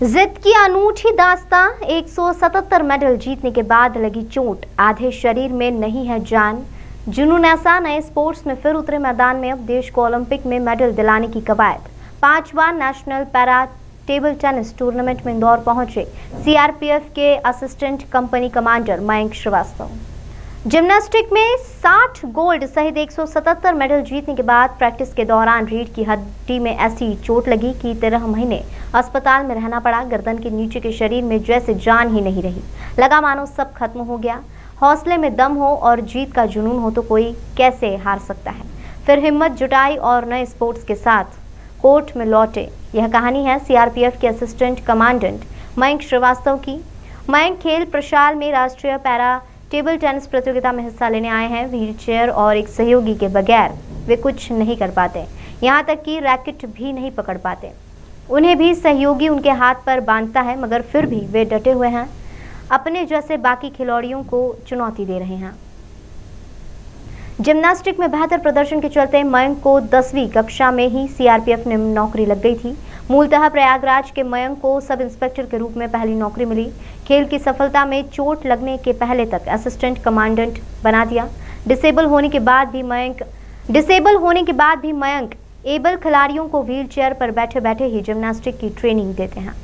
जिद की अनूठी दास्तां 177 मेडल जीतने के बाद लगी चोट, आधे शरीर में नहीं है जान। जुनून ऐसा, नए स्पोर्ट्स में फिर उतरे मैदान में। अब देश को ओलंपिक में मेडल दिलाने की कवायद। 5 बार national para table tennis tournament में इंदौर पहुंचे सीआरपीएफ के assistant company commander Mayank Shrivastava. Gymnastic में 60 गोल्ड सहित 177 मेडल जीतने के बाद प्रैक्टिस के दौरान रीढ़ की हड्डी में ऐसी चोट लगी कि 13 महीने अस्पताल में रहना पड़ा। गर्दन के नीचे के शरीर में जैसे जान ही नहीं रही, लगा मानो सब खत्म हो गया। हौसले में दम हो और जीत का जुनून हो तो कोई कैसे हार सकता है। फिर हिम्मत जुटाई और नए स्पोर्ट्स के साथ कोर्ट में लौटे। यह कहानी है सीआरपीएफ के असिस्टेंट कमांडेंट मयंक श्रीवास्तव की। मयंक खेल प्रशाल में राष्ट्रीय पैरा टेबल टेनिस प्रतियोगिता में हिस्सा लेने आए हैं। व्हील चेयर और एक सहयोगी के बगैर वे कुछ नहीं कर पाते, यहाँ तक कि रैकेट भी नहीं पकड़ पाते। उन्हें भी सहयोगी उनके हाथ पर बांधता है, मगर फिर भी वे डटे हुए हैं, अपने जैसे बाकी खिलाड़ियों को चुनौती दे रहे हैं। जिम्नास्टिक में बेहतर प्रदर्शन के चलते मयंक को 10वीं कक्षा में ही सीआरपीएफ में नौकरी लग गई थी। मूलतः प्रयागराज के मयंक को सब इंस्पेक्टर के रूप में पहली नौकरी मिली। खेल की सफलता में चोट लगने के पहले तक असिस्टेंट कमांडेंट बना दिया। डिसेबल होने के बाद भी मयंक एबल खिलाड़ियों को व्हील चेयर पर बैठे बैठे ही जिम्नास्टिक की ट्रेनिंग देते हैं।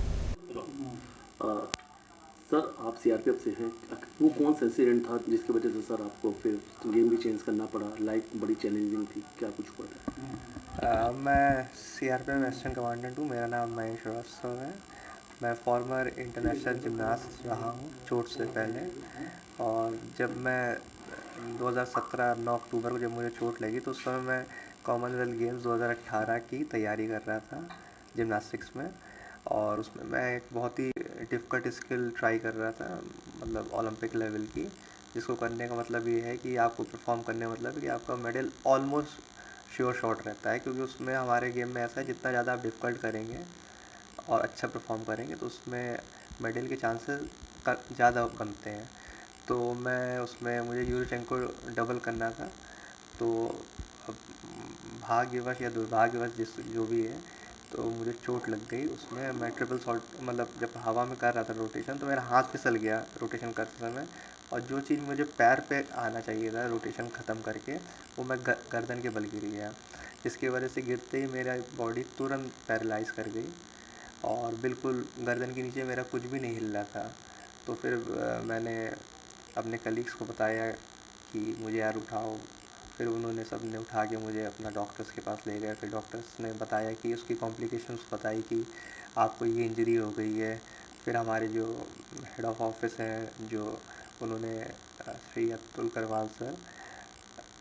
सर, आप सीआरपीएफ से हैं, वो कौन सा इंसिडेंट था जिसकी वजह से सर आपको फिर गेम भी चेंज करना पड़ा? लाइफ बड़ी चैलेंजिंग थी, क्या कुछ हुआ था? मैं सीआरपीएफ में असिस्टेंट कमांडेंट हूँ। मेरा नाम मयंक श्रीवास्तव है। मैं फॉर्मर इंटरनेशनल जिमनास्ट रहा हूँ चोट से पहले। और जब मैं 2017 9 अक्टूबर को जब मुझे चोट लगी तो उस समय मैं कॉमनवेल्थ गेम्स 2018 की तैयारी कर रहा था जिमनास्टिक्स में। और उसमें मैं एक बहुत ही डिफ़िकल्ट स्किल ट्राई कर रहा था, मतलब ओलंपिक लेवल की, जिसको करने का मतलब ये है कि आपको परफॉर्म करने का मतलब है कि आपका मेडल ऑलमोस्ट श्योर शॉट रहता है, क्योंकि उसमें हमारे गेम में ऐसा है जितना ज़्यादा आप डिफ़िकल्ट करेंगे और अच्छा परफॉर्म करेंगे तो उसमें मेडल के चांसेस ज़्यादा बनते हैं। तो मैं उसमें मुझे यूरोचेंको को डबल करना था। तो अब भाग्यवश या दुर्भाग्यवश जो भी है, तो मुझे चोट लग गई उसमें। मैं ट्रिपल शॉट, मतलब जब हवा में कर रहा था रोटेशन, तो मेरा हाथ फिसल गया रोटेशन करते समय। और जो चीज़ मुझे पैर पे आना चाहिए था रोटेशन ख़त्म करके, वो मैं गर्दन के बल गिर गया, जिसकी वजह से गिरते ही मेरा बॉडी तुरंत पैरालाइज कर गई और बिल्कुल गर्दन के नीचे मेरा कुछ भी नहीं हिल रहा था। तो फिर मैंने अपने कलीग्स को बताया कि मुझे यार उठाओ। फिर उन्होंने सब ने उठा के मुझे अपना डॉक्टर्स के पास ले गए। फिर डॉक्टर्स ने बताया कि उसकी कॉम्प्लिकेशंस बताई कि आपको ये इंजरी हो गई है। फिर हमारे जो हेड ऑफ ऑफिस हैं, जो उन्होंने श्री अतुल करवाल सर,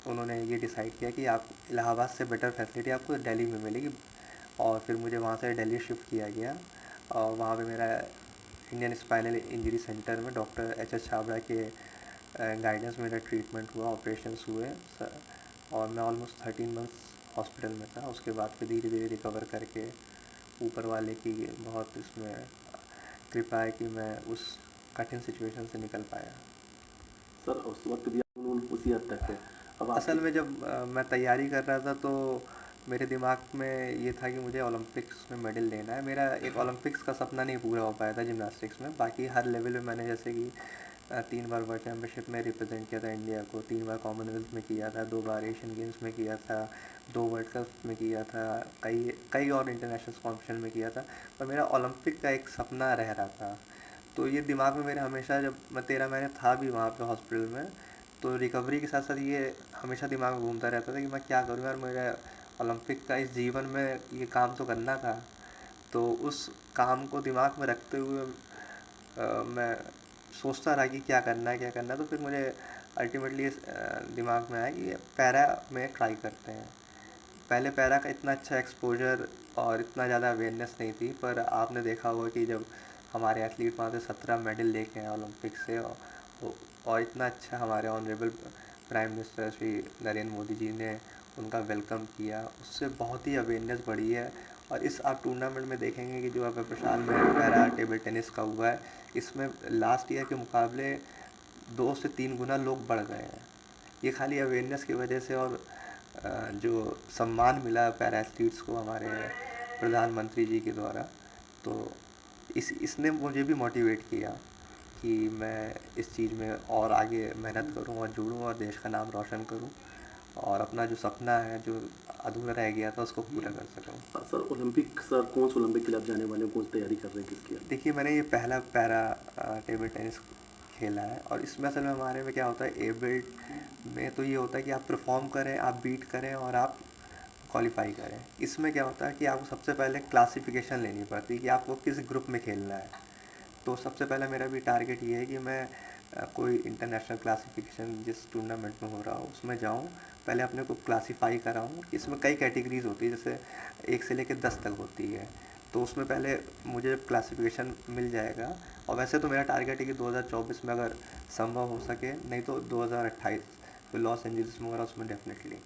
उन्होंने ये डिसाइड किया कि आप इलाहाबाद से बेटर फैसिलिटी आपको दिल्ली में मिलेगी। और फिर मुझे वहाँ से दिल्ली शिफ्ट किया गया और वहाँ पे मेरा इंडियन स्पाइनल इंजरी सेंटर में डॉक्टर एच छाबड़ा के गाइडेंस में मेरा ट्रीटमेंट हुआ, ऑपरेशंस हुए और मैं ऑलमोस्ट 13 मंथ्स हॉस्पिटल में था। उसके बाद फिर धीरे धीरे रिकवर करके ऊपर वाले की बहुत इसमें कृपा है कि मैं उस कठिन सिचुएशन से निकल पाया। सर, उस वक्त भी उसी हद तक है। अब असल में जब मैं तैयारी कर रहा था तो मेरे दिमाग में ये था कि मुझे ओलंपिक्स में मेडल लेना है। मेरा एक ओलंपिक्स का सपना नहीं पूरा हो पाया था जिम्नास्टिक्स में। बाकी हर लेवल में मैंने, जैसे कि 3 बार वर्ल्ड चैम्पियनशिप में रिप्रेजेंट किया था इंडिया को, 3 बार कॉमनवेल्थ में किया था, 2 बार एशियन गेम्स में किया था, 2 वर्ल्ड कप में किया था, कई और इंटरनेशनल कॉम्पिटिशन में किया था। पर मेरा ओलंपिक का एक सपना रह रहा था। तो ये दिमाग में मेरे हमेशा, जब मैं 13 महीने था भी वहाँ पे हॉस्पिटल में, तो रिकवरी के साथ साथ ये हमेशा दिमाग में घूमता रहता था कि मैं क्या करूँ यार, मेरा ओलंपिक का इस जीवन में ये काम तो करना था। तो उस काम को दिमाग में रखते हुए मैं सोचता रहा कि क्या करना है क्या करना है। तो फिर मुझे अल्टीमेटली दिमाग में आया कि पैरा में ट्राई करते हैं। पहले पैरा का इतना अच्छा एक्सपोजर और इतना ज़्यादा अवेयरनेस नहीं थी, पर आपने देखा होगा कि जब हमारे एथलीट वहाँ से 17 मेडल लेके आए ओलंपिक से, और इतना अच्छा हमारे honourable prime minister Shri Narendra Modi ji ने उनका वेलकम किया, उससे बहुत ही अवेयरनेस बढ़ी है। और इस आप टूर्नामेंट में देखेंगे कि जो अब प्रशाल में पैरा टेबल टेनिस का हुआ है, इसमें लास्ट ईयर के मुकाबले 2 से 3 गुना लोग बढ़ गए हैं। ये खाली अवेयरनेस की वजह से। और जो सम्मान मिला पैरा एथलीट्स को हमारे प्रधानमंत्री जी के द्वारा, तो इसने मुझे भी मोटिवेट किया कि मैं इस चीज़ में और आगे मेहनत करूं और जुड़ूं और देश का नाम रोशन करूं और अपना जो सपना है जो अधूरा रह गया था उसको पूरा कर सकूं। सर ओलंपिक, सर कौन से ओलंपिक के लिए आप जाने वाले हैं, कौन सी तैयारी कर रहे हैं, किसकी आप? देखिए, मैंने ये पहला पैरा टेबल टेनिस खेला है और इसमें असल में हमारे में क्या होता है, एबल्ड में तो ये होता है कि आप परफॉर्म करें, आप बीट करें और आप क्वालिफाई करें। इसमें क्या होता है कि आपको सबसे पहले क्लासिफिकेशन लेनी पड़ती है कि आपको किस ग्रुप में खेलना है। तो सबसे पहला मेरा भी टारगेट ये है कि मैं कोई इंटरनेशनल क्लासिफिकेशन जिस टूर्नामेंट में हो रहा हो उसमें जाऊं, पहले अपने को क्लासीफाई कराऊं। इसमें कई कैटेगरीज होती है, जैसे 1 से लेकर 10 तक होती है, तो उसमें पहले मुझे क्लासिफिकेशन मिल जाएगा। और वैसे तो मेरा टारगेट है कि 2024 में अगर संभव हो सके, नहीं तो 2028 लॉस एंजल्स में हो रहा उसमें डेफिनेटली।